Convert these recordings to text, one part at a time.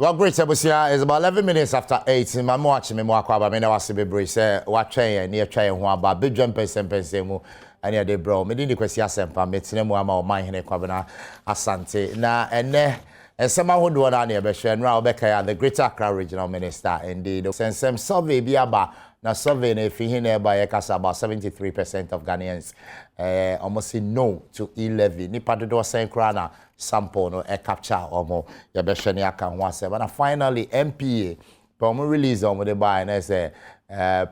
Well, great, Ebusia. It's about 11 minutes after 8. My watching me more about me now. I see be brace. What train near train who about big jumpers and pensemu. And yeah, they bro. Me didn't question sempa. Me tine mo ama o man hene kwabena asante. Na ene. And someone who do one near Besha and Rao Becca, the Greater Accra Regional Minister. Indeed, since some survey be about now survey if he by a cast about 73% of Ghanaians almost say no to e-levy. Nipa do saying krana sample no e capture or more. Ya Besha ni aka once. But finally MPA Pomo release on the buy and say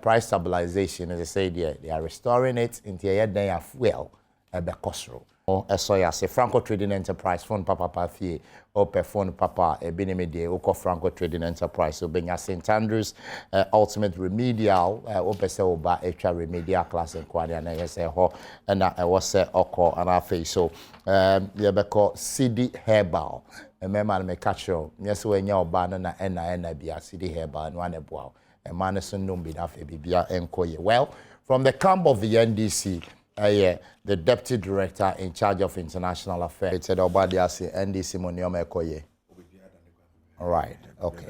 price stabilization as I said they are restoring it into a day of fuel at the cost road. Esoya say Franco Trading Enterprise phone papa fie ope phone papa ebinimede oko Franco Trading Enterprise so benya St Andrews ultimate remedial ope se oba extra remedial class en kwani na yese ho na e wose oko ana fe so ye beko CD Herbal emema na me catch you yes we nya oba na na bia CD Herbal no aneboa e man so ndom bi na fe bibia enkoye well from the camp of the NDC the Deputy Director in charge of International Affairs. It's Obadiasi NDC Moniome Koye. All right, okay.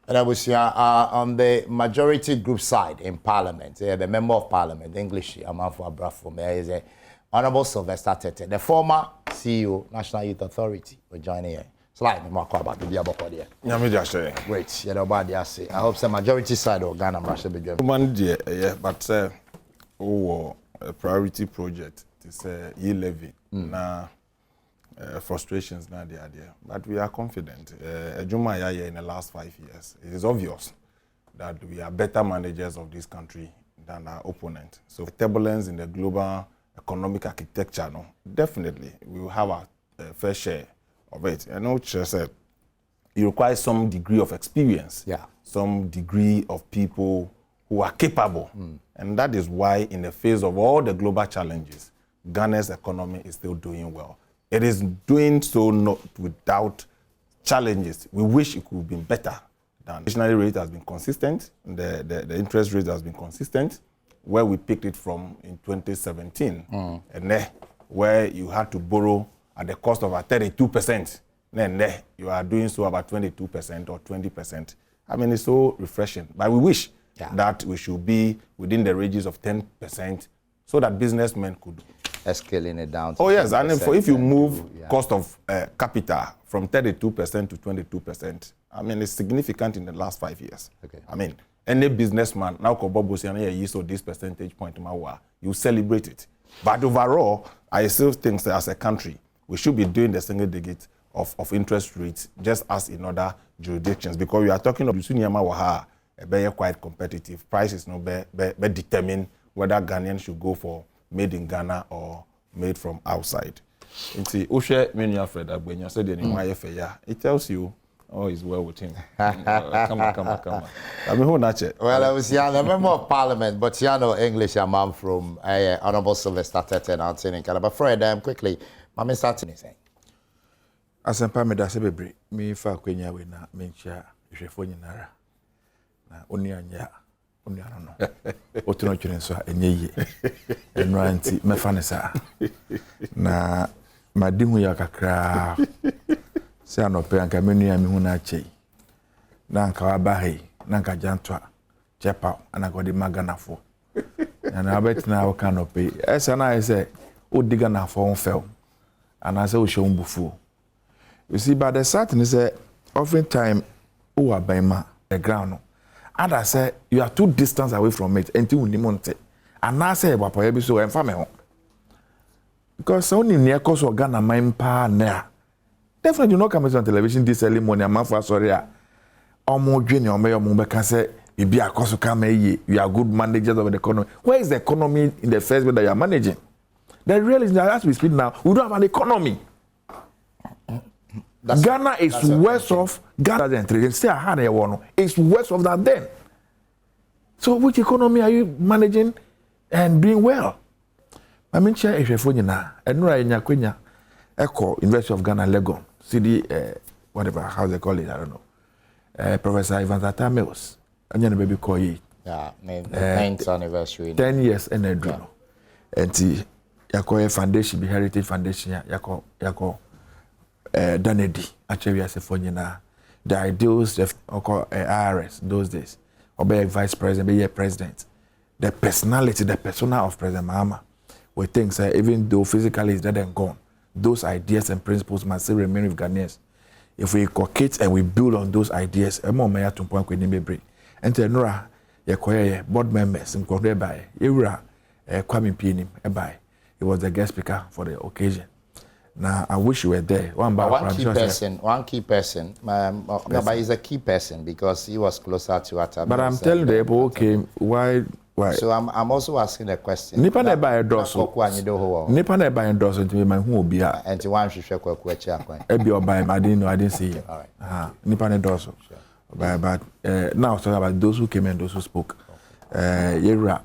And I was on the majority group side in Parliament. The Member of Parliament, English, Amanfo Abrafo, there is a Honorable Sylvester Tete, the former CEO, National Youth Authority, we're joining here. Slide me more about the Diaboko there. Great, Obadiasi. I hope the majority side of Ghana Russia be joining. Yeah, but a priority project to say e-levy na frustrations na the idea, but we are confident in the last 5 years it is obvious that we are better managers of this country than our opponent. So turbulence in the global economic architecture, no, definitely we will have a fair share of it. I know Chair said it requires some degree of experience, some degree of people who are capable. And that is why, in the face of all the global challenges, Ghana's economy is still doing well. It is doing so not without challenges. We wish it could have been better. The inflationary rate has been consistent. The interest rate has been consistent, where we picked it from in 2017. And there, where you had to borrow at the cost of 32%. Then there, you are doing so about 22% or 20%. I mean, it's so refreshing. But we wish that we should be within the ranges of 10% so that businessmen could scaling it down. Oh yes, and if you move cost of capital from 32% to 22%, I mean it's significant in the last 5 years. Okay. I mean any businessman now so this percentage point you celebrate it. But overall, I still think that as a country we should be doing the single digit of interest rates just as in other jurisdictions, because we are talking of quite competitive. Prices no be determine whether Ghanaians should go for made in Ghana or made from outside. It tells you, oh, it's well with him. Come on. I mean, who not yet? Well, I was the Member of Parliament, but you know English, a man from Honorable Sylvester Tete and Anthony Canada. But Fred, quickly, I'm starting to say. As a Pamela Sebebre, me for Quenya Wina, Mincha, Shefonara. Only anya no otuno twene so enye yi enranti mefanesa na madihu ya kakra se anope anka menu ya mihu na chei na anka wabahi na anka jantwa chepa anagodi maganafo na abetina wo kanope esa na ese odiga na fo onfel anase wo shombufu. You see, by the certain say often time who are by the ground. And I say you are too distant away from it until you monte. And I say about so and family. Because only near course of Ghana mine pa na. Definitely you not come on television this early morning. I'm for sorry. Omo junior mayor Mumba say you be a course come you are good managers of the economy. Where is the economy in the first way that you are managing? The real is that as we speak now, we don't have an economy. Ghana is worse off. Ghana is still hard. It's worse off than then. So, which economy are you managing and doing well? I mean, share if you're now. And no, in Yakwenya, Echo, University of Ghana, Legon, CD, whatever, how they call it, I don't know. Professor Ivan Zata Mills, and then baby call it. Yeah, 9th anniversary. 10 years and a drone. And the Yako Foundation, the Heritage Foundation, Yako. Danedi actually as a phone na the ideals of IRS those days, or be a vice president, be a president. The personality, the persona of President Mahama, we think that even though physically is dead and gone, those ideas and principles must still remain with Ghanaians. If we inculcate and we build on those ideas, a more may to point with Nimbe. And to Nora, your board members in Korea by Ira, Kwame Pinim, by. He was the guest speaker for the occasion. Now, I wish you were there. One key person, but he's a key person because he was closer to Atta. But I'm telling the people, okay, why? So I'm also asking a question. Nipa na buy endorse. Nipa na buy endorse to me man who will be a. And one should share kwa. Ebi obai, I didn't see him. All right. Nipa na endorse. But now talking about those who came and those who spoke. Yera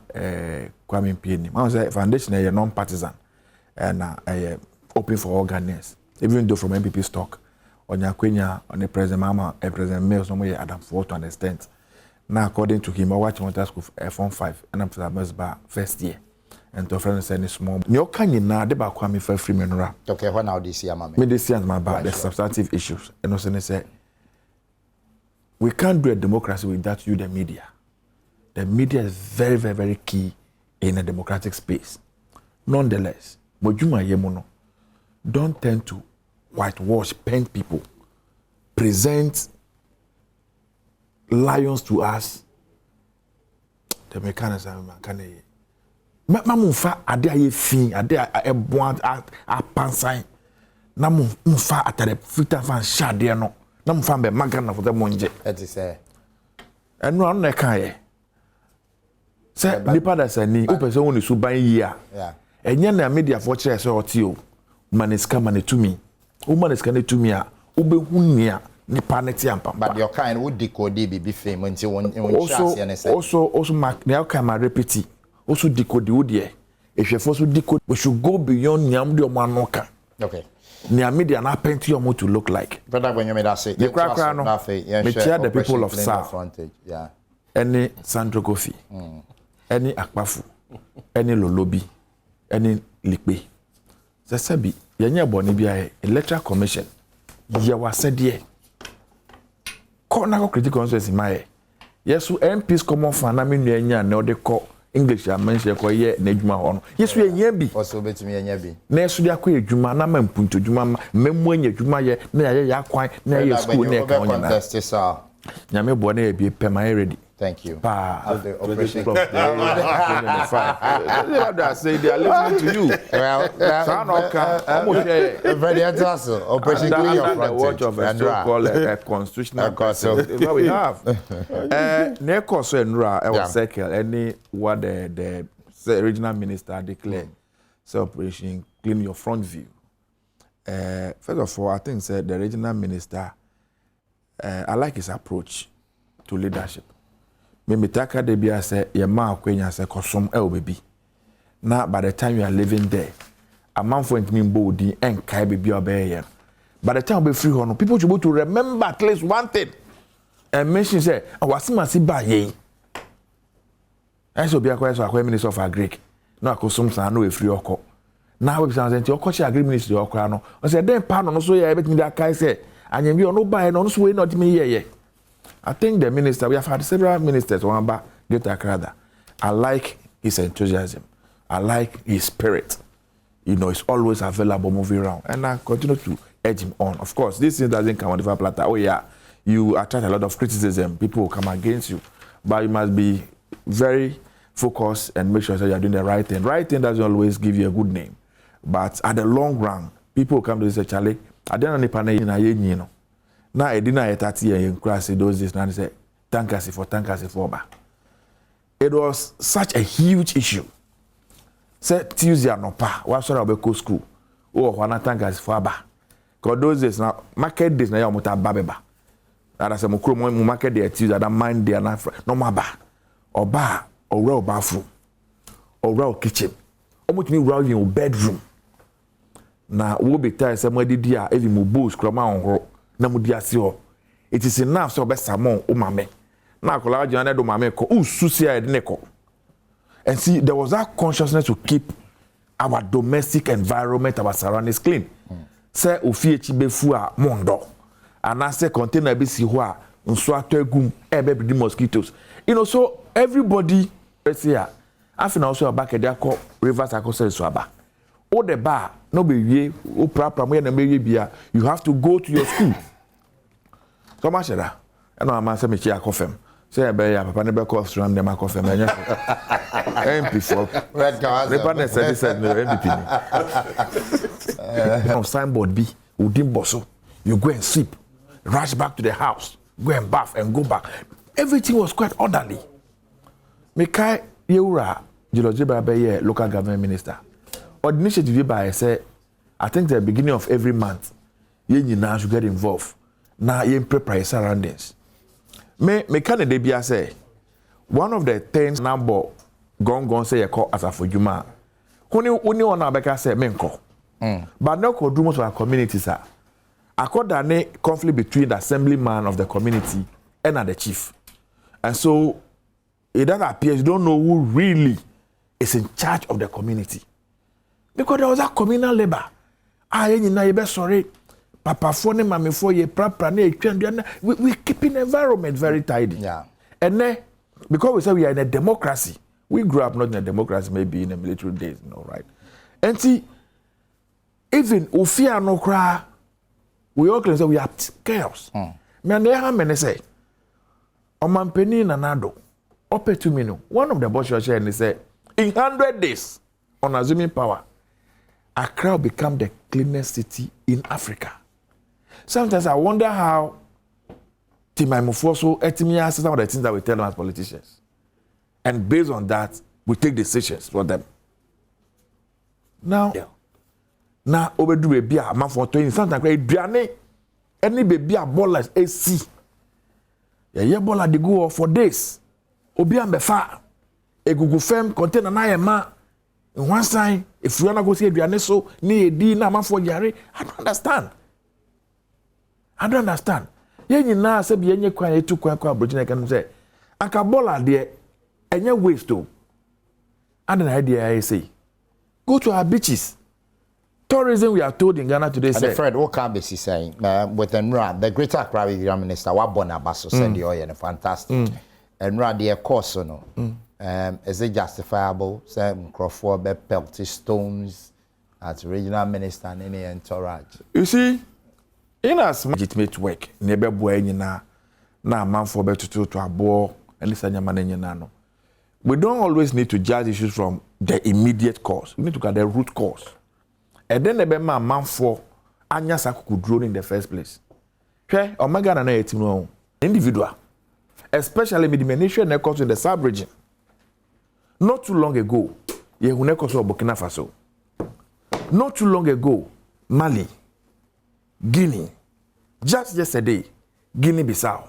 Kwame Pieni. I say foundation is non-partisan and open for all Ghanaians. Even though from MPP stock, on your Kenya, on the President Mama, President Mills, no more Adam for to understand. Now, according to him, I watch on task of Form 5 and I'm for the first year. And to friends say small. No can you now deba Kwame for free menora. Okay, what now this year, mama? Me this year my bad. The substantive issues. And also they say we can't do a democracy without you, the media. The media is very, very, very key in a democratic space. Nonetheless, Mojuma Yemono don't tend to whitewash, paint people, present lions to us. The mechanism can Mamufa ade aye fin ade a bon a pansan na mufa atare fita fan shade no na mufa be magana for the monje that is eno anu na kan ye say nipa da sani o pese woni suban yi a enye na media for kire say oti o maniska manetumi o maniska netumi a o be hunia nipa neti ampa but your kind would decode be fame until one chance and say also mark na kan ma repeat also decode wo de if you also decode we should go beyond nyam de omanoka okay nya media na paint your to look like brother when you made that say the crack no me cheer the people of frontage yeah any Sandro Kofi any Akpafu any Lolobi any Likpe sabi yenye boni bia electoral commission ye wasede corner critical constituency my yes MPs common fan na me nua na ode ko English a mention ko ye na adwuma ho no yesu enya bi also betimi enya bi na yesu dia ko adwuma na mampunto adwuma memmu anya adwuma ye na ye akwan na ye school na ka onyina nyame bo na ye bi pema ready thank you the operation club they say they are listening to you well son of almost very interesting operation clean your front of a so-called constitutional that we have ne course enra e was circle any what the regional minister declared so operation clean your front view first of all I think said the regional minister I like his approach to leadership. Me taka de bia say ye ma akwenya say kosom e obebi na by the time you are living there a man for ntimi mbodi enkai bebi obeye by the time we free ho no people should be to remember at least one thing and mention say awasimasi ba yen eso bia kwa so akwa minister of agric na akosom san no e free oko na we say nti okochi agric ministry okra no o say den pa no so ye betimi da kai say anyam bi ono ba no so we not me ye I think the minister, we have had several ministers, Wamba, Geta Krada. I like his enthusiasm. I like his spirit. You know, he's always available moving around. And I continue to edge him on. Of course, this thing doesn't come on the platter. Oh, yeah, you attract a lot of criticism. People will come against you. But you must be very focused and make sure that you're doing the right thing. Right thing doesn't always give you a good name. But at the long run, people will come to say, Charlie, I don't know if I na edina etati en class those days na say tankasi for ba. It was such a huge issue. Say Tuesday no pa wa so na go school o ho na tankasi for ba. Cause those days na market days na ya mo ta ba beba. Na say mo kro mo market day Tuesday that mind there na no ma ba. Oba owura bathroom. Owura kitchen. Omotimi wura in your bedroom. Na wo be tie say mo didi a even mo books kroma onhoro. Na mudi ase ho it is enough so be samon o mame na akola agina do mame ko ususi a de ko and see there was that consciousness to keep our domestic environment our surroundings clean say ofie chi befu a mondo and I say container be si ho a nso atagum be mosquitoes. You know, so everybody here after now also back there call rivers akose so aba. O the bar no be wie o prapra mo na me bia you have to go to your school. So much that. And no man say me chia kofem. Say be ya papa ne be call from dem akofem enye. MP for red card. The partner said no MVP. On signboard B, Udin Bosso, you go and sleep, rush back to the house, go and bath and go back. Everything was quite orderly. Mekai Yeura, Jilojiba Beye, local government minister. Or the initiative by say, I think the beginning of every month, you now should get involved. Now you prepare surroundings. Me candidate be say, one of the things number gone say you call as a for Juma. Only one abeka say menko. But no could do most of our communities are. According conflict between the assemblyman of the community and the chief. And so it does appear you don't know who really is in charge of the community. Because there was a communal labor. Sorry. Papa phone mami for ye we keeping the environment very tidy. Yeah. And then because we say we are in a democracy, we grew up not in a democracy, maybe in the military days, you know, right? And see, even Ufia no cry, we all claim say we have chaos. Me how many say, Omampeni Nanado, Ope 2 million. One of the bosses share and say, in 100 days, on assuming power, Accra will become the cleanest city in Africa. Sometimes I wonder how Timai Mufoso etimi some of the things that we tell them as politicians. And based on that, we take decisions for them. Now, obedu be a man for 20 sometimes Biane any baby a ballers AC. Yeah, baller they go for days. Obi am befa e gugu fem container na ma in one side if you wanna go see Biane so ni edi na man for yare. I don't understand. Ye nyina se bi enye kwan etu kwan kwa brojina kan say anka baller there enye waste o. And an idea I say go to our beaches. Tourism, we are told in Ghana today. And Fred, what can be saying with Enra, the Greater Accra Regional Minister, Wabona Basso said the oil and fantastic. Enra, the course, no, is it justifiable? Some Crawford, pelty stones as regional minister and any entourage. You see, in as legitimate work, neighbor boy, na man for better to a bore and listen your man in nano. We don't always need to judge issues from the immediate cause. We need to look at the root cause. And then the man for Anya Sakuku drone in the first place. Okay, Omega and I individual, especially with the nation that in the sub-region. Not too long ago, Burkina Faso. Not too long ago, Mali, Guinea. Just yesterday, Guinea-Bissau.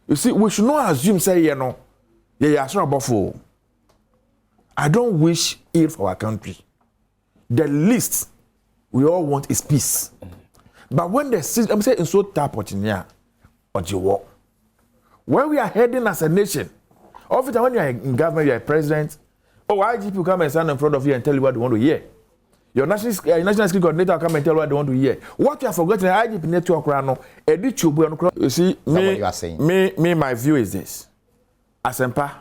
You see, we should not assume say I don't wish ill for our country. The least we all want is peace. But when the system, I'm saying, so tap what in here, or you walk. Where we are heading as a nation, often when you are in government, you are president, IGP will come and stand in front of you and tell you what they want to hear. Your national security coordinator will come and tell you what they want to hear. What you have forgotten, IGP network, you see, me, my view is this. Asempa,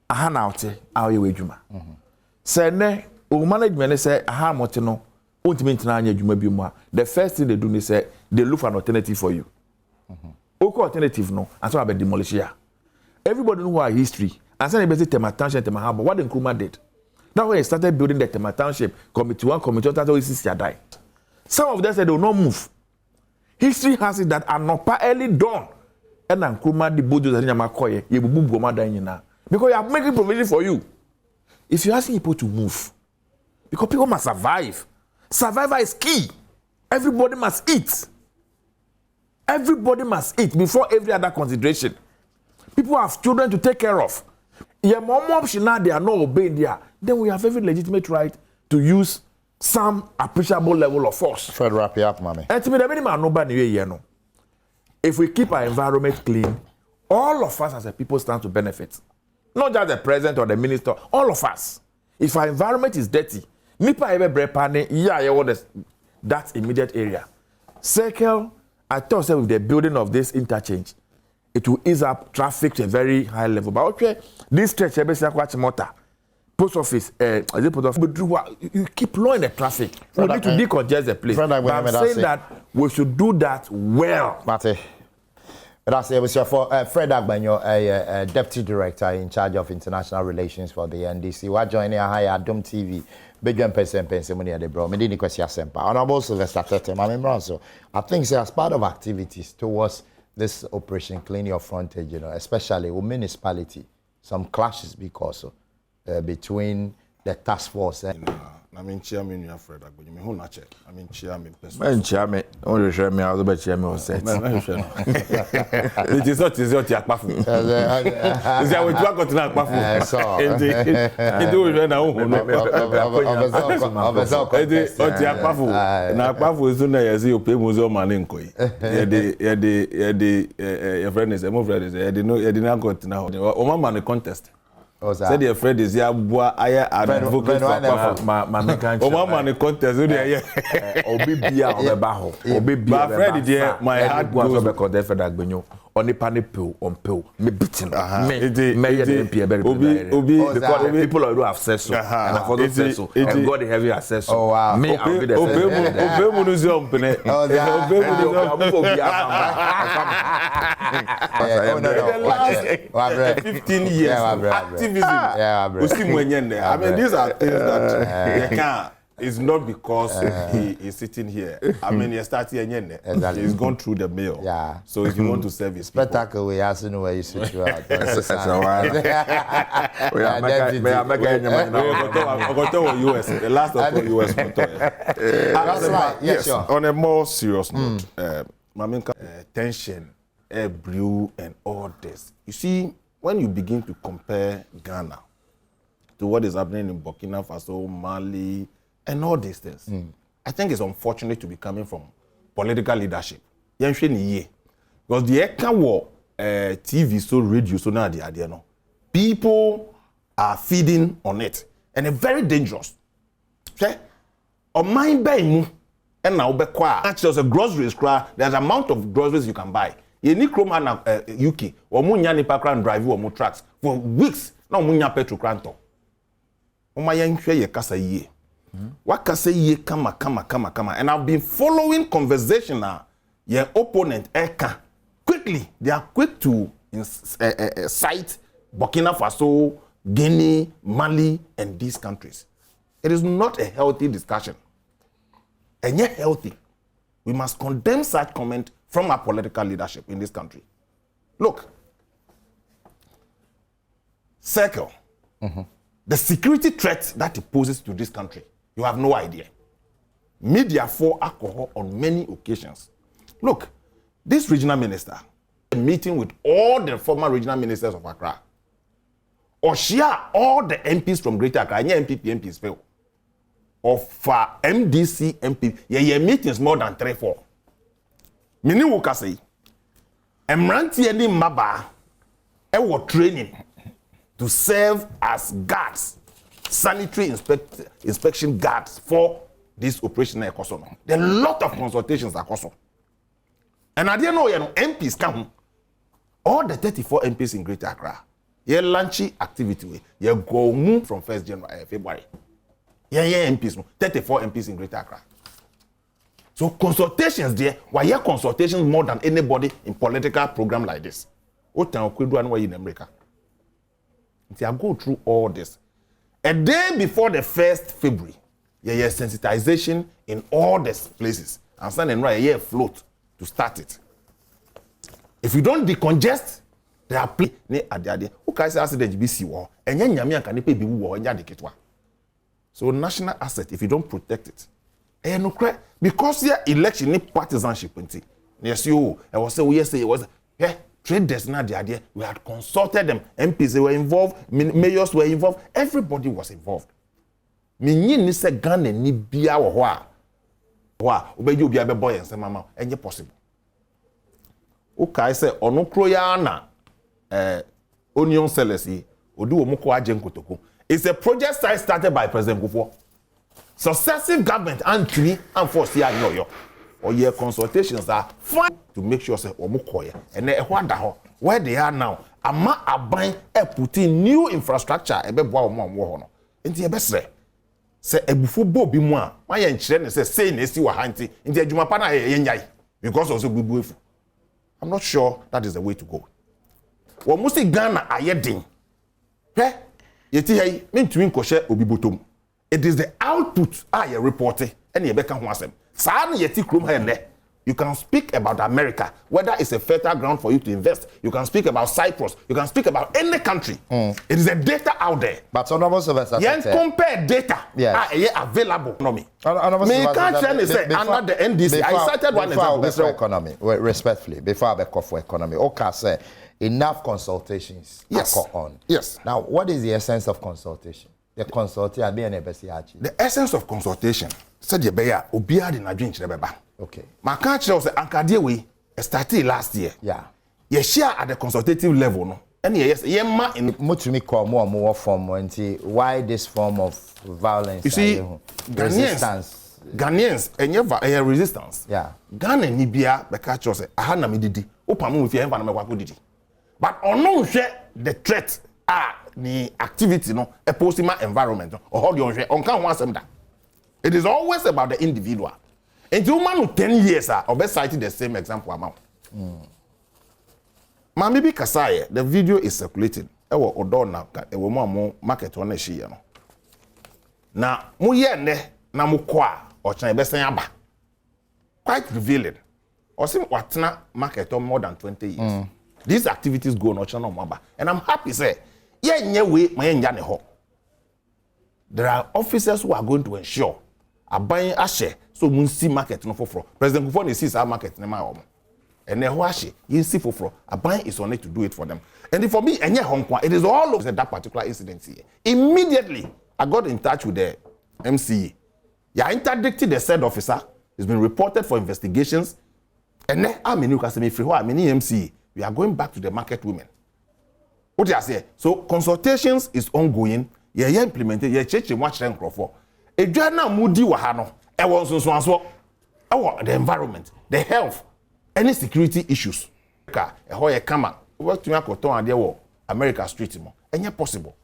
ahanaute, awe juma. Sene, management say aha motino ultimate na anya dwuma bi mu a the first thing they do is say they look for an alternative for you. Alternative no and so about demolish here. Everybody know our history and say they say Tema Township Tema Harbor what the Nkrumah did. That's when they started building the Tema Township committee 1 committee 2 that always die. Some of them said they will not move. History has it that are not early done and Nkrumah the bulldozer in Yamakoye you bubu goma da nyina because you are making provision for you. If you asking people to move because people must survive. Survival is key. Everybody must eat. Everybody must eat before every other consideration. People have children to take care of. If mom option now they are not obeying there, then we have every legitimate right to use some appreciable level of force. Fred, wrap it up, mommy. And to me, the minimum nobody here no. If we keep our environment clean, all of us as a people stand to benefit. Not just the president or the minister, all of us. If our environment is dirty, nipa ebe brepane that immediate area. Circle I thought with the building of this interchange, it will ease up traffic to a very high level. But okay, this stretch, post office, you keep lowering the traffic. We need to decongest the place. But I'm saying that we should do that well. Mate. That's it. For Fred Agbanyo, Deputy Director in charge of International Relations for the NDC. We're joining a high Adom TV. Badwam person money at the bro. Me didn't question Sempa. Honorable Sylvester Tete, my member also. I think so as part of activities towards this operation, clean your frontage, especially with municipality, some clashes because between the task force. I mean, chairman, you are Fred Agbanyo. Me who not check. I mean, chairman. Man, chairman. Only chairman. I was about chairman was set. It is not easy to akpafu. Is that what you are going to akpafu? So. It do it now. Na akpafu is na yezi ope muzo maninko. Your friend is emo friend is. You na go na. O mama na contest. Said your friend is here, boy. I advocate for my mechanic. Oh, mama, the contest. Obi bia obebaho. Obi bia. My friend is here. My heart goes because they Fred Agbanyo. Only panic pill on pill. Me beating. Me MP very because people already have said so. And I forgot to say so. And God heavy has said so. Oh wow. Me I'll be the Obe museum pene. Obe museum. 15 years activism. I mean, these are things that you can't. It's not because he is sitting here. I mean, he started here. Exactly. He's gone through the mail. Yeah. So if you want to serve his spectacle, we ask you where you sit you out. That's US. The last of the US. That's right. Yes, sure. On a more serious note, tension, air brew, and all this. You see, when you begin to compare Ghana to what is happening in Burkina Faso, Mali, and all these things, I think it's unfortunate to be coming from political leadership. Because the Eka war, TV, so radio, so now the idea no. People are feeding on it, and it's very dangerous. Okay? On my bay, and now there's a groceries cry. There's amount of groceries you can buy. You need Chroma UK or Munyani Pakran drive or more trucks for weeks. Now Munya Petro Cranto. My young ye kasa ye. What kasa ye kama. And I've been following conversation now. Your opponent Eka quickly. They are quick to cite Burkina Faso, Guinea, Mali, and these countries. It is not a healthy discussion. And yet healthy. We must condemn such comment from our political leadership in this country. Look, circle. The security threat that it poses to this country, you have no idea. Media for alcohol on many occasions. Look, this regional minister, meeting with all the former regional ministers of Accra, or share all the MPs from Greater Accra, MPs fail. Of MDC MP, your meetings more than 3-4. Mini wuka say, Emranti eni maba, ewo training to serve as guards, sanitary inspection guards for this operation at Kosono. There are a lot of consultations at Kosono. And I didn't know, MPs come. All the 34 MPs in Greater Accra, you launchy activity, you go move from 1st January, February. Yeah, MPs, 34 MPs in Greater Accra. So consultations there, why here consultations more than anybody in political program like this? What time we do in America? I go through all this. A day before the 1st February, yeah, sensitization in all these places. And suddenly, right, yeah, float to start it. If you don't decongest, there are plenty at the idea. Who can say accident BC war? And then Yamian can pay war and Yadikitwa. So national asset, if you don't protect it, and no credit because your election need partisanship. Yes, you. I was saying yesterday it was traders not the idea. We had consulted them. MPs they were involved, mayors were involved, everybody was involved. Minyi ni se Ghana ni bia wo ho a. Wa obeju bia be boy ensem mama enye possible. O kai say ono kro ya na onion sellers yi odi wo mko aje nkotoko. It's a project started by President Kufuor. Successive government and 3 and 4 CI New York. or your consultations are fine to make sure say omukoye and ehwada where they are now ama aban putting new infrastructure ebeboa omo ho no enti ebesre se ebufo bo bi mu a ma ye nkyere ne se sei na esi wa hanti enti adwuma pa na ye nyai because also bubu efu. I'm not sure that is the way to go. Wo musi Ghana ayedin hwe yeti hai mentumi nkɔhye obi botom. It is the output ye reported and ye beka ho asem. Saa na yeti krom ha ne. You can speak about America, whether it's a fertile ground for you to invest. You can speak about Cyprus. You can speak about any country. It is a data out there. But honorable Sylvester, you compare data available economy. Me can't say under the NDC. I cited one example. Before economy, respectfully, before I go for economy, okay, say enough consultations are on. Yes. Now, what is the essence of consultation? The consultation being a The essence of consultation said the beya obiya de na dwen kire beba. Okay. My country was Ankadie we started last year. Yeah. You share at the consultative level, no? And yes, ma in mutumi call more form why this form of violence? You see, resistance. Ghanaians and resistance. Yeah. Ghana ni bia be catch us aha na me didi. Opamu fi enfa na me kwako didi. But ono hwe the threat ni activity no a postima environment or how you on can one sem da. It is always about the individual. And you man 10 years or best cited the same example amount. Mami bi kasaye, the video is circulating. Ewo odo na ewo mo market one shi no. Na mu ye ne na mu kwa o chan be sen aba. Quite revealing. Osim watena market more than 20 years. These activities go no chan no aba. And I'm happy say ye we ma ye nya ne ho. There are officers who are going to ensure aban ahye so mun see market no foforo. President Kufo sees our market ne ma omo. And then ahye you see foforo. Aban is on it to do it for them. And for me enye honkwa it is all over that particular incident here. Immediately I got in touch with the MCE. Ya interdicted the said officer. He's been reported for investigations. And then I'm in MCE. We are going back to the market women. What do you say? So consultations is ongoing. Yeah, implemented. Yeah, church watch them for. A journal moody wahano. I want so. I want the environment, the health, any security issues. A hoya kama. What to make and there America street mo. Any possible.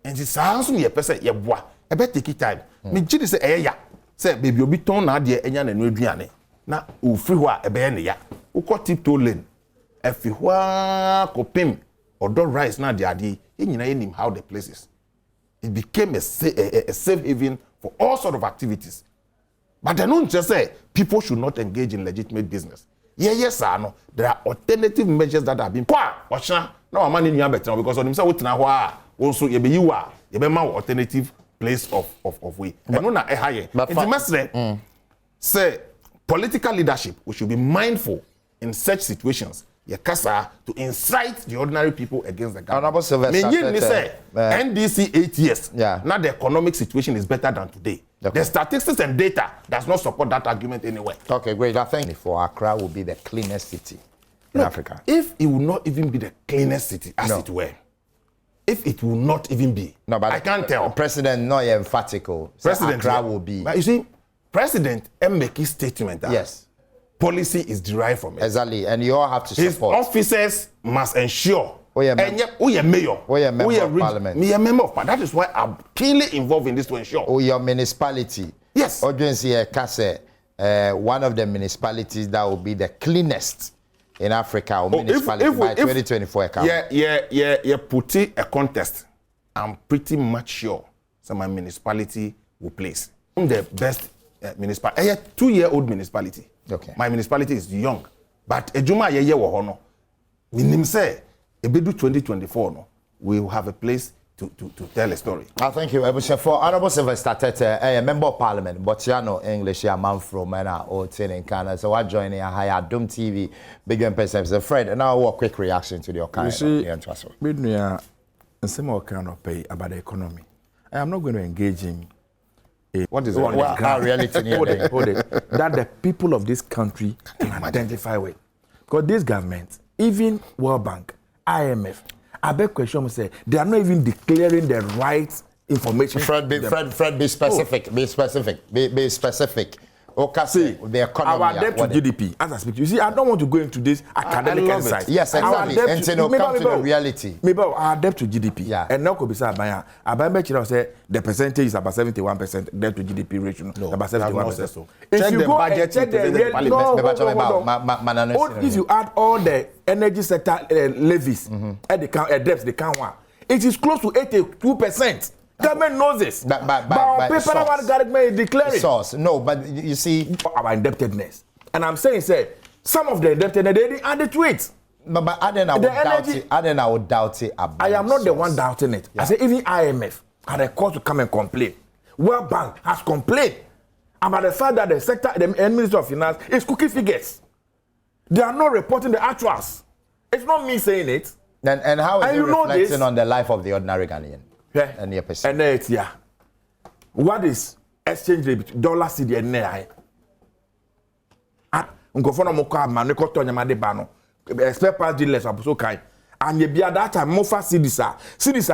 And this sounds me a person ye bois. I bet take it time. Me jidi say ya. Say baby obi ton na de enya na no aduane. Na o free ho a ebe ne ya. Wo ko tiptoe lane. Efi ho a kopim odo rice na de ade. Enyina enim how the place is. It became a safe haven for all sort of activities. But I don't just say people should not engage in legitimate business. Yes, I know. There are alternative measures that have been now man in better because on himself also you be alternative place of way. But no na higher. But say political leadership, we should be mindful in such situations. Kasa to incite the ordinary people against the government. NDC 8 years. Yeah. Now the economic situation is better than today. Okay. The statistics and data does not support that argument anywhere. Okay, great. I think for Accra will be the cleanest city in Africa. If it will not even be the cleanest city as it were, if it will not even be, no, but I can't tell. President not emphatical. President Accra will be. But you see, President make his statement that yes. Policy is derived from it. Exactly, and you all have to support. His officers must ensure. Mayor. Member of parliament. Me a member of parliament. That is why I'm keenly involved in this to ensure. Your municipality. Yes. One of the municipalities that will be the cleanest in Africa or municipality by 2024. Yeah, put a contest. I'm pretty much sure so my municipality will place. I'm the best municipality. A 2-year-old municipality. Okay. My municipality is young, but ejuma ye wo hono. Minim say ebedu 2024 no, we will have a place to tell a story. Thank you. For Honorable Sylvester Tete, a member of parliament, but you know English, a man from or in Canada. So I join a higher Adom TV, big person, Fred. And now, what quick reaction to your kind? About the economy. I am not going to engage in. What is our reality? Hold it. That the people of this country can identify with. Because this government, even World Bank, IMF, I beg question say they are not even declaring the right information. Fred, be specific. Be specific. Okay, see the economy. Our debt to GDP, as I speak, you see, I don't want to go into this academic insight. Yes, exactly. And to come to the reality. Maybe our debt to GDP. Yeah. And now could be said by say the percentage is about 71% debt to GDP ratio. No, about 71%. So. If you go and check the if you add all the energy sector levies at the debts, the count one, it is close to 82%. Government knows this. But paper government is declaring. Source. No, but you see our indebtedness. And I'm saying, some of the indebtedness, they didn't add it to it. But I would doubt it. I am not the one doubting it. Yeah. I say even IMF had a call to come and complain. World Bank has complained about the fact that the Minister of Finance is cooking figures. They are not reporting the actuals. It's not me saying it. And how is it reflecting on the life of the ordinary Ghanaian? Yeah. And your percent. And then it's what is exchange rate dollar cedi and naira? Nkofo no moko ma ne koto nyama de ba no. Expect pass dealers abuso kai. And ye bia that time mofa cedis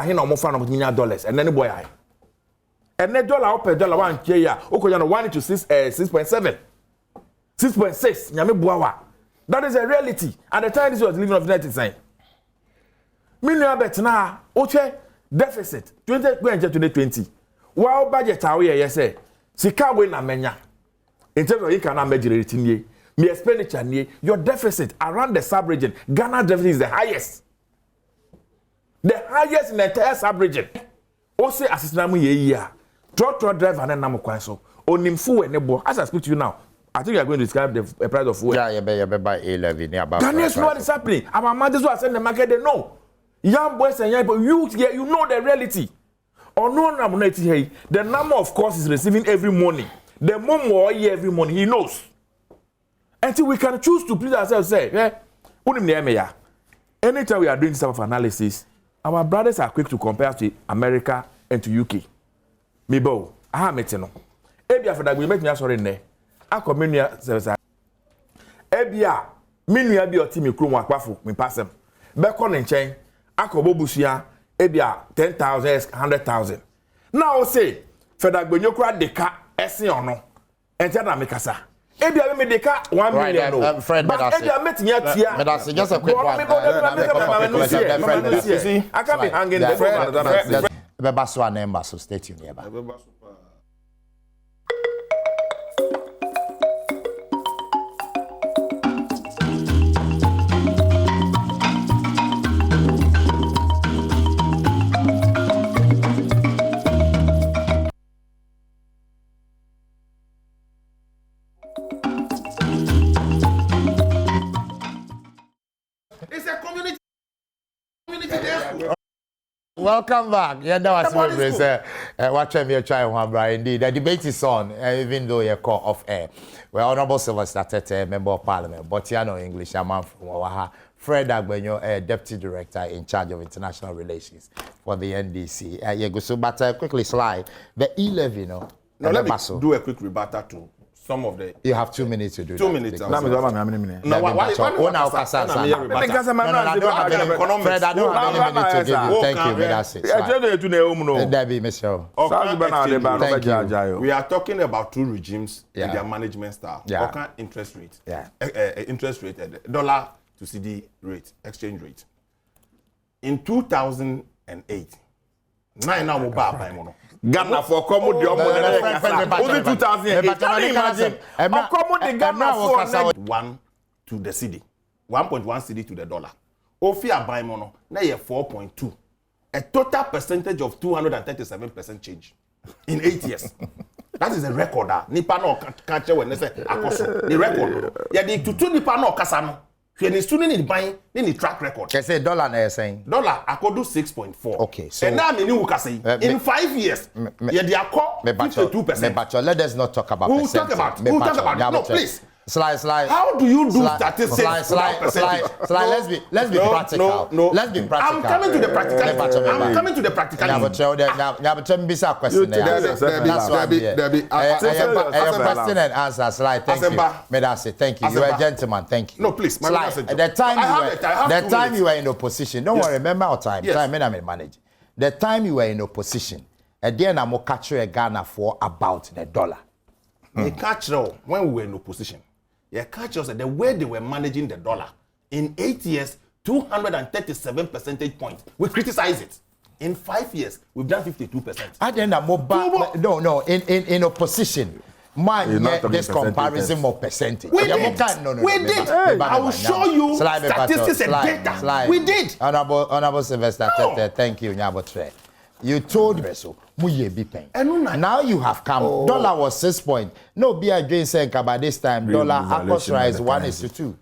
he na mofa no nya dollars and then boy ai. And then dollar up per dollar one kia okonya no 1 to 6 6.7. 6.6 nyame boawa. That is a reality. At the time this was living of 99. Million bet na oche deficit 2020 while budget awe ye say sika we na menya in terms of income na majority nie me expenditure nie your deficit around the sub region Ghana deficit is the highest in the entire sub region o say assistant mu ye yi truck driver na nam kwan so onimfu we ne bo as I speak to you now I think you are going to describe the price of fuel. Yeah, you be buy 11 near about. Ghanaians know what is happening. Our mothers who are selling the market, they know. Young boys and young people, you know the reality. Or no, the number of calls is receiving every morning. The mom or every morning, he knows. Until we can choose to please ourselves, say, anytime we are doing this type of analysis, our brothers are quick to compare to America and to UK. Mibo, I met no. Ebia for that we make me sorry ne. A community service. Ebia, minua bi oti mi krum akpafo mi passem. Be kon nchen. Akobo busia ebia 10,000 100,000. Now say fedagbenyo kura deka ese ono. Enta na mekasa. Ebia me deka 1 million no. But ebia metinya tia. Medase just a quick one. I can't be hanging the friend. Beba so anemba so stay tuned here. Welcome back. Yeah, that was what we say. Watch me try one, Brian. Indeed, the debate is on, even though you're caught off air. Well, Honorable Sylvester Tete, Member of Parliament, but you know English, a man from Waha. Fred Agbenyo, Deputy Director in charge of International Relations for the NDC. But quickly slide the E-levy, Now let me do a quick rebuttal to some of the. You have 2 minutes to do 2 minutes. No, why Fred, I don't have any minute to give you. Thank you, Mr. We are talking about two regimes with their management style. Interest rate. Interest rate, dollar to CD rate, exchange rate. In 2008, 9 now mobile by mono. Ghana for common the only 2008. Can you imagine? Common the Ghana for 1 to the CD, 1.1 CD to the dollar. Ofia by mono, now you 4.2. A total percentage of 237% change in 8 years. That is a record. Nipa no can't when they say akoso. The record. Yeah, the to nipa no kasano. When the student is buying, then the track record. Can say dollar na saying. Dollar akodo 6.4. Okay, so and now meaning we say in 5 years, yeah, they are called 52%. Let us not talk about. We'll talk about. No, please. Slide. How do you do statistics? Slide. Let's be practical. Let's be practical. I'm coming to the practical. I'm coming to the practical. Now, but tell me a question. That's what question and answer. Slide. Thank you. Medase, thank you. You're a gentleman. Thank you. No, please. Slide. The time you were in opposition. Don't worry. Remember our time. Time when I'm managing. The time you were in opposition. And then I'm catching a Ghana for about the dollar. They catch when we were in opposition. They catch us the way they were managing the dollar. In 8 years, 237 percentage points. We criticize it. In 5 years, we've done 52%. I didn't know no, in opposition. Man, this comparison more percentage. We did. We did. I will show you statistics and data. We did. Honorable Sylvester, thank you, Nyabotre. You told me so. Now you have come. Dollar was 6 point. No, be against Senka by this time. Dollar across rise 1:2.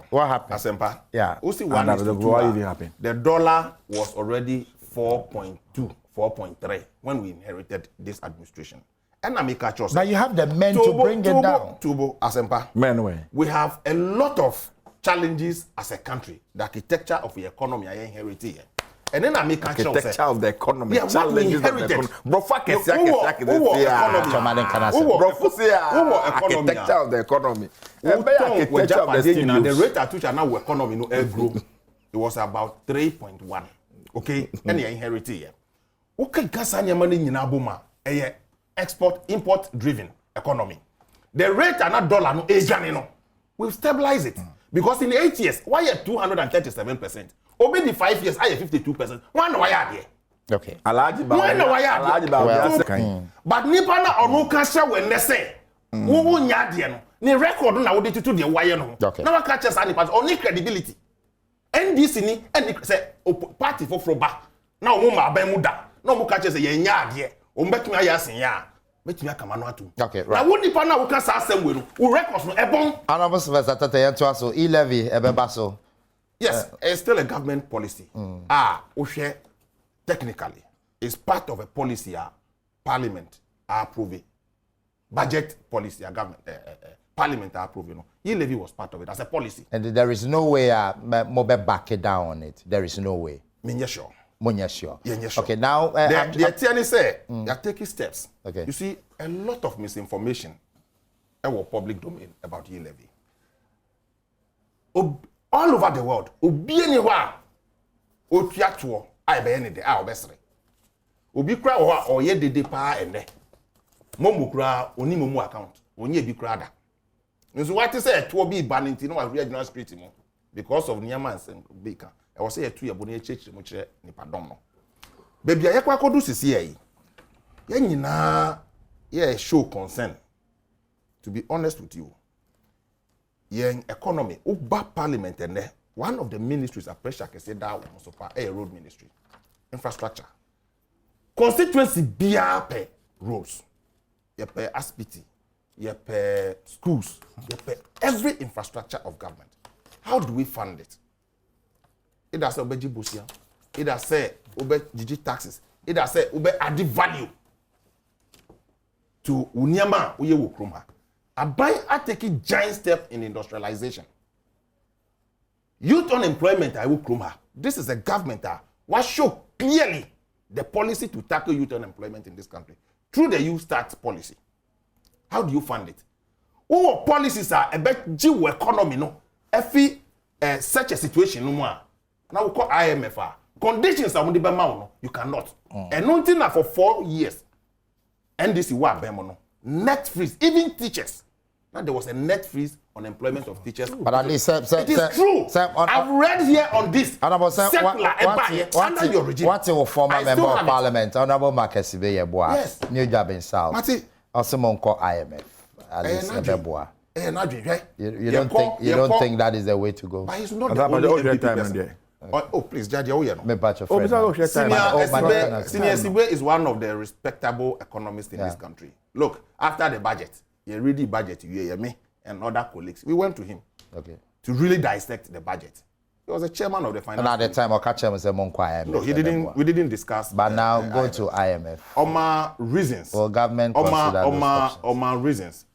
What happened? Asempa. Yeah. The dollar was already 4.2, 4.3 when we inherited this administration. And now you have the men to bring it down. Tubo, Asempa. We have a lot of challenges as a country. The architecture of the economy I inherited. And then architecture of the economy. Yeah, challenges of the economy. Architecture of the economy. The rate at which I now economy grew, it was about 3.1. Okay, and you inherited here. Okay, Gasanya money in Abuma, a export import driven economy. The rate and not dollar no age we've stabilized it because in 8 years, why are 237%? Over the 5 years, I have 52%. One why are there? Okay. But Nipana or no cash when they say, who will yadian? Ni record na wodi to the wire no. Now catch us any only credibility. NDC ni and say party for back. Now mo ma ban mu da. No mo catch us ye nya ade. O mbetumi ayasen ya. Betumi akama no atu. Okay, right. Na woni pa na wo ka sa asem we no. Wo records no ebon. Honorable Sylvester Tete yanto so e-levy ebeba so. Yes, it's still a government policy. Technically, it's part of a policy Parliament approve. Budget policy Government Parliament approve. E-levy was part of it as a policy. And there is no way Mobe back it down on it. There is no way. Minye sure. Yeah, sure. Okay, now the say they are taking steps. Okay. You see a lot of misinformation in our public domain about e-levy. All over the world, obi anywhere, otuatuo, I be any day, I obesre. Obi kra wo a oye dede pa ene. Momu kra oni momu account, oni ebi kra da. Nso what say to be banning no wa regional street mo because of Niaman and Baker. I was say to yabo na church mo kire nipa dom no. Baby ayekwa kodu sisi yi. Ye nyina ye show concern. To be honest with you, yen economy uba parliament and one of the ministries at pressure can say that was so far a road ministry infrastructure constituency bia pe roads ye pe hospital ye pe schools ye pe every infrastructure of government. How do we fund it? It does say obeji bosia, it does say obe gigi taxes, it does say obe add value to unyama uye wo kroma. Abai are taking giant step in industrialization. Youth unemployment, I will come. This is a government that will show clearly the policy to tackle youth unemployment in this country through the Youth Start policy. How do you fund it? What policies are about geo economy? No, if such a situation no more. Now we call IMF. Conditions are on the you cannot. And nothing for 4 years. And this is what no. Net freeze, even teachers. Now there was a net freeze on employment of teachers. But at least it is true. I've read here on this. Under your regime. What's your former member of parliament? Honorable Marcus Ibeyeboa. Yes. New job in South. Also called IMF. You don't think that is the way to go? But it's not the only MP person. Oh, please, Judge. Senior Sibe is one of the respectable economists in this country. Look, after the budget, you read the budget, me and other colleagues, we went to him to really dissect the budget. He was a chairman of the finance. And at the time, our chairman said, no, he didn't. We didn't discuss. But now go to IMF. Oma reasons. Well, government Oma reasons.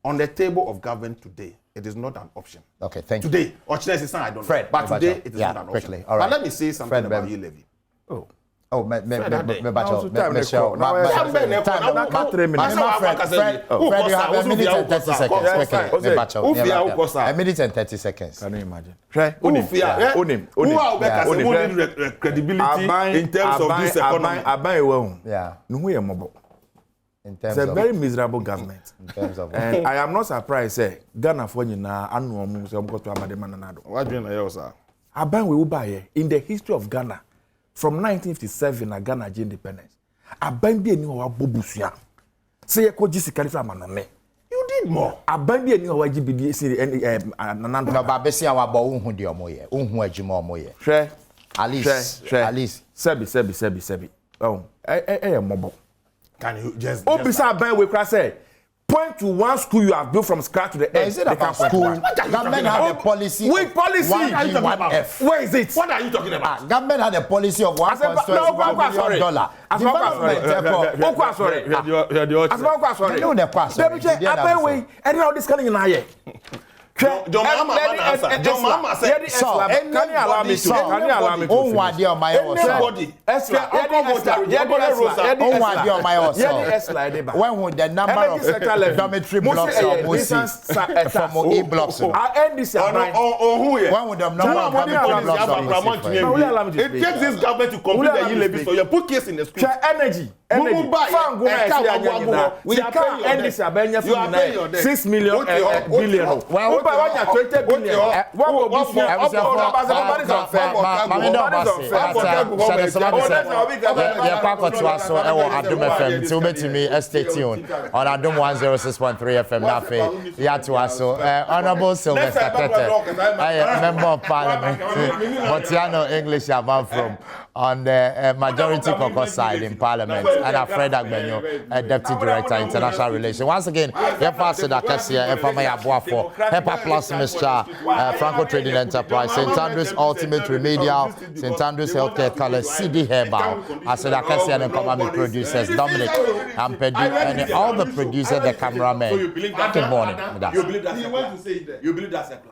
On the table of government today, it is not an option. Okay, thank you. Today, I don't know. Fred, but today, it is not an option. All right. But let me say something about e-levy. Fred, you have a minute and 30 seconds. A minute and 30 seconds. Can you imagine? Who credibility in terms of this economy? Yeah. It's a very miserable government. In terms of And I am not surprised, say, Ghana for you now, I know I'm going to Abadema. What do you know, sir? Aban we buy in the history of Ghana from 1957 na Ghana independence. Aban bi eni wa bobusia. Say ye ko jisi kalifa manome. You did more. Aban bi eni wa GBD nanando. no ba besi awa bo unhu de omoye. Unhu adwuma omoye. Hwe Alice. Sebi. Oh, mobo. Can you just Obisa Aban we kra say point to one school you have built from scratch to the end. Is it about school? Government had a policy. Which policy? F. Where is it? What are you talking about? Government had a policy of $1 million. Sorry. You know the question. Aban we, and now this kind of here. John Mama said, So, can you allow me to? Can you allow me to? Oh, what dear my anybody. when would the number of dormitory blocks or from E blocks? When would the number of dormitory blocks or It takes this government to complete the e-levy, so you put kids in the school. Energy. We are paying this Abenya for 6 million billion. Well, what are 20 billion? What will be Adom FM. So bet me stay tuned on Adom 106.3 FM. Nafe ya to aso. Honorable Sylvester Tete, member of Parliament, Motiano English man from on the majority caucus side in Parliament, and Fred Agbenyo, Deputy Director International Relations. Once again, Yefa Sedakasia, Efamaya Boafo, Hepa Plus Mr. Franco Trading Enterprise, St. Andrews Ultimate Remedial, St. Andrews Healthcare Color, CD Herbal, Asedakasia and Komami producers, Dominic and Pedro, and all the producers, the cameramen. Good morning. You believe that's a plan?